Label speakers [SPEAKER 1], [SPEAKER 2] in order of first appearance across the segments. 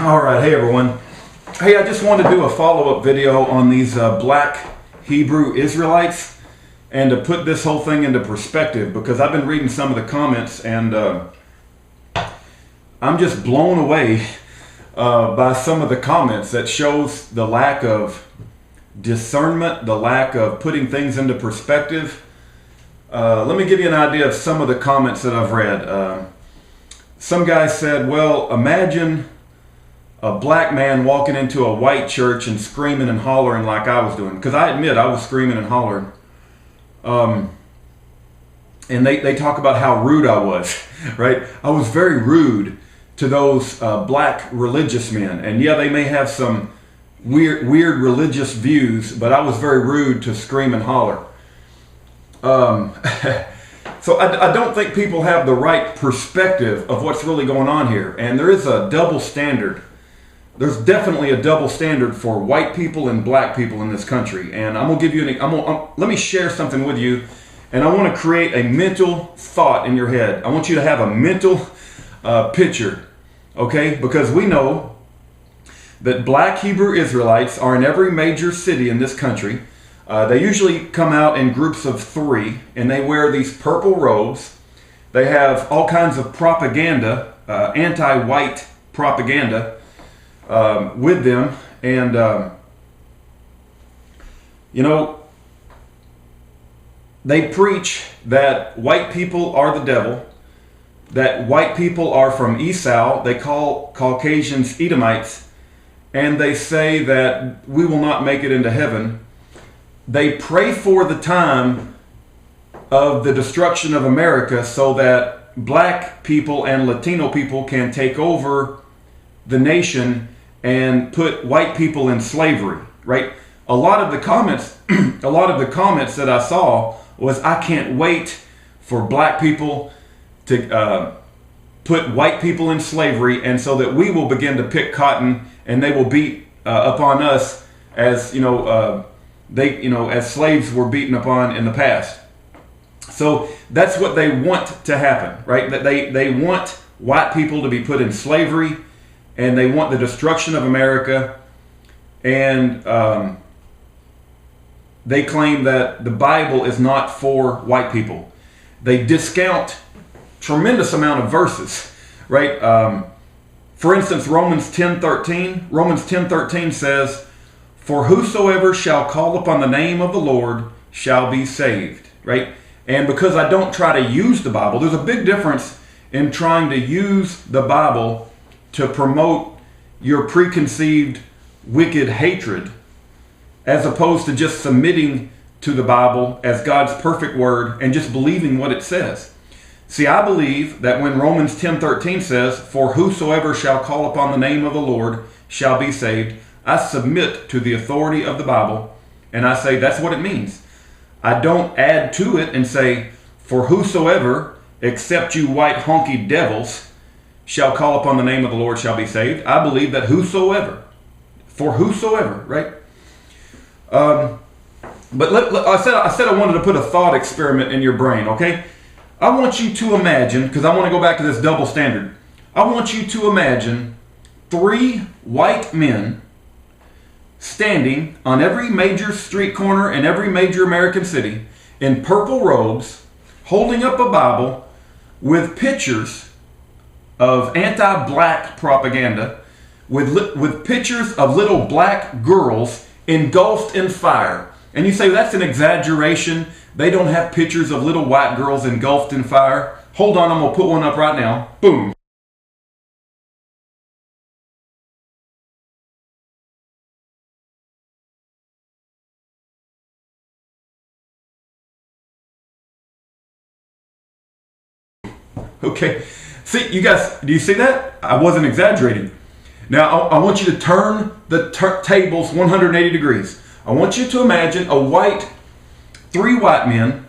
[SPEAKER 1] All right, hey everyone. Hey, I just wanted to do a follow-up video on these black Hebrew Israelites and to put this whole thing into perspective, because I've been reading some of the comments and I'm just blown away by some of the comments that shows the lack of discernment, the lack of putting things into perspective. Let me give you an idea of some of the comments that I've read. Some guy said, well, imagine a black man walking into a white church and screaming and hollering like I was doing. Because I admit I was screaming and hollering. And they talk about how rude I was, right? I was very rude to those black religious men. And yeah, they may have some weird religious views, but I was very rude to scream and holler. So I don't think people have the right perspective of what's really going on here. And there is a double standard. There's definitely a double standard for white people and black people in this country. And I'm going to give you let me share something with you. And I want to create a mental thought in your head. I want you to have a mental picture. Okay? Because we know that black Hebrew Israelites are in every major city in this country. They usually come out in groups of 3, and they wear these purple robes. They have all kinds of propaganda, anti-white propaganda with them. And, they preach that white people are the devil, that white people are from Esau. They call Caucasians Edomites, and they say that we will not make it into heaven. They pray for the time of the destruction of America so that black people and Latino people can take over the nation and put white people in slavery, right? A lot of the comments that I saw was, I can't wait for black people to put white people in slavery, and so that we will begin to pick cotton and they will beat upon us as, as slaves were beaten upon in the past. So that's what they want to happen, right? That they want white people to be put in slavery, and they want the destruction of America. And they claim that the Bible is not for white people. They discount tremendous amount of verses, right? For instance, Romans 10:13 says, "For whosoever shall call upon the name of the Lord shall be saved," right? And because I don't try to use the Bible, there's a big difference in trying to use the Bible to promote your preconceived wicked hatred, as opposed to just submitting to the Bible as God's perfect word and just believing what it says. See, I believe that when Romans 10:13 says, "For whosoever shall call upon the name of the Lord shall be saved," I submit to the authority of the Bible, and I say that's what it means. I don't add to it and say, "For whosoever, except you white honky devils, shall call upon the name of the Lord shall be saved." I believe that whosoever, for whosoever, right? But I said I wanted to put a thought experiment in your brain, okay? I want you to imagine, because I want to go back to this double standard. I want you to imagine 3 white men standing on every major street corner in every major American city in purple robes, holding up a Bible with pictures of anti-black propaganda, with pictures of little black girls engulfed in fire. And you say, that's an exaggeration. They don't have pictures of little white girls engulfed in fire. Hold on, I'm going to put one up right now. Boom. Okay. See, you guys, do you see that? I wasn't exaggerating. Now, I want you to turn the tables 180 degrees. I want you to imagine 3 white men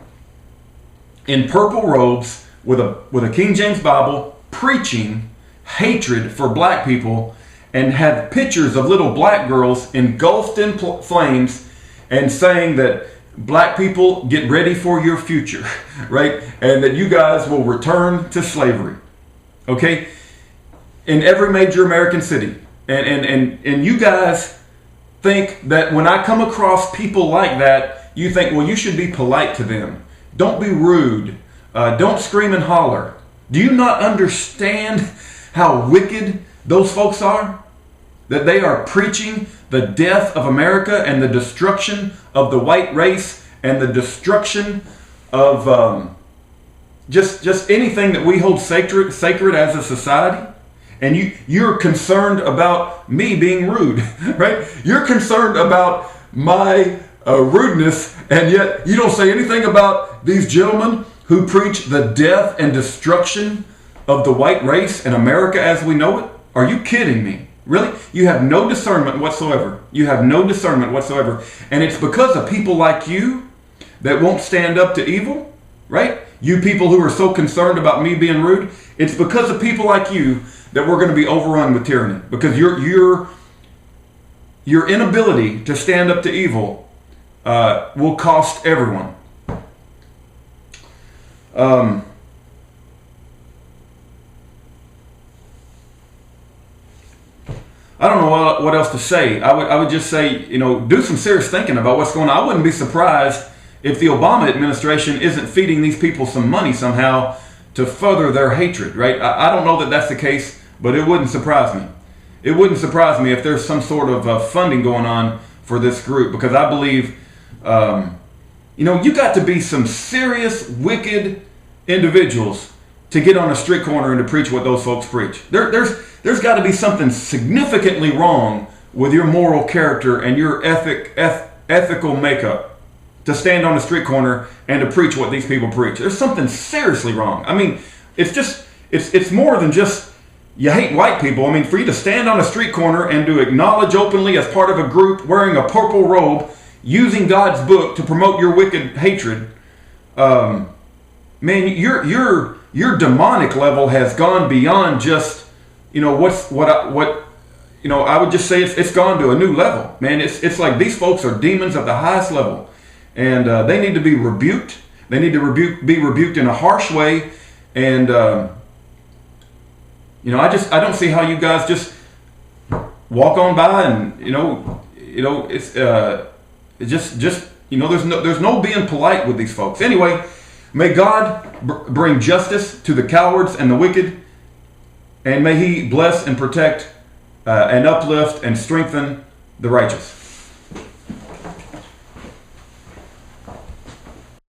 [SPEAKER 1] in purple robes with a King James Bible preaching hatred for black people, and have pictures of little black girls engulfed in flames and saying that black people, get ready for your future, right? And that you guys will return to slavery. Okay? In every major American city. And you guys think that when I come across people like that, you think, well, you should be polite to them. Don't be rude. Don't scream and holler. Do you not understand how wicked those folks are? That they are preaching the death of America and the destruction of the white race and the destruction of just anything that we hold sacred as a society. And you're concerned about me being rude, right? You're concerned about my rudeness, and yet you don't say anything about these gentlemen who preach the death and destruction of the white race and America as we know it. Are you kidding me? Really? You have no discernment whatsoever. You have no discernment whatsoever. And it's because of people like you that won't stand up to evil, right? You people who are so concerned about me being rude. It's because of people like you that we're going to be overrun with tyranny. Because your inability to stand up to evil will cost everyone. I don't know what else to say. I would just say, do some serious thinking about what's going on. I wouldn't be surprised if the Obama administration isn't feeding these people some money somehow to further their hatred, right? I don't know that that's the case, but it wouldn't surprise me. It wouldn't surprise me if there's some sort of funding going on for this group, because I believe, you got to be some serious, wicked individuals to get on a street corner and to preach what those folks preach. There's got to be something significantly wrong with your moral character and your ethical makeup to stand on a street corner and to preach what these people preach. There's something seriously wrong. I mean, it's more than just you hate white people. I mean, for you to stand on a street corner and to acknowledge openly as part of a group wearing a purple robe, using God's book to promote your wicked hatred, man, your demonic level has gone beyond just, I would just say it's gone to a new level, man. It's like these folks are demons of the highest level, and they need to be rebuked. They need to be rebuked in a harsh way, and I don't see how you guys just walk on by and there's no being polite with these folks. Anyway, may God bring justice to the cowards and the wicked, and may He bless and protect and uplift and strengthen the righteous.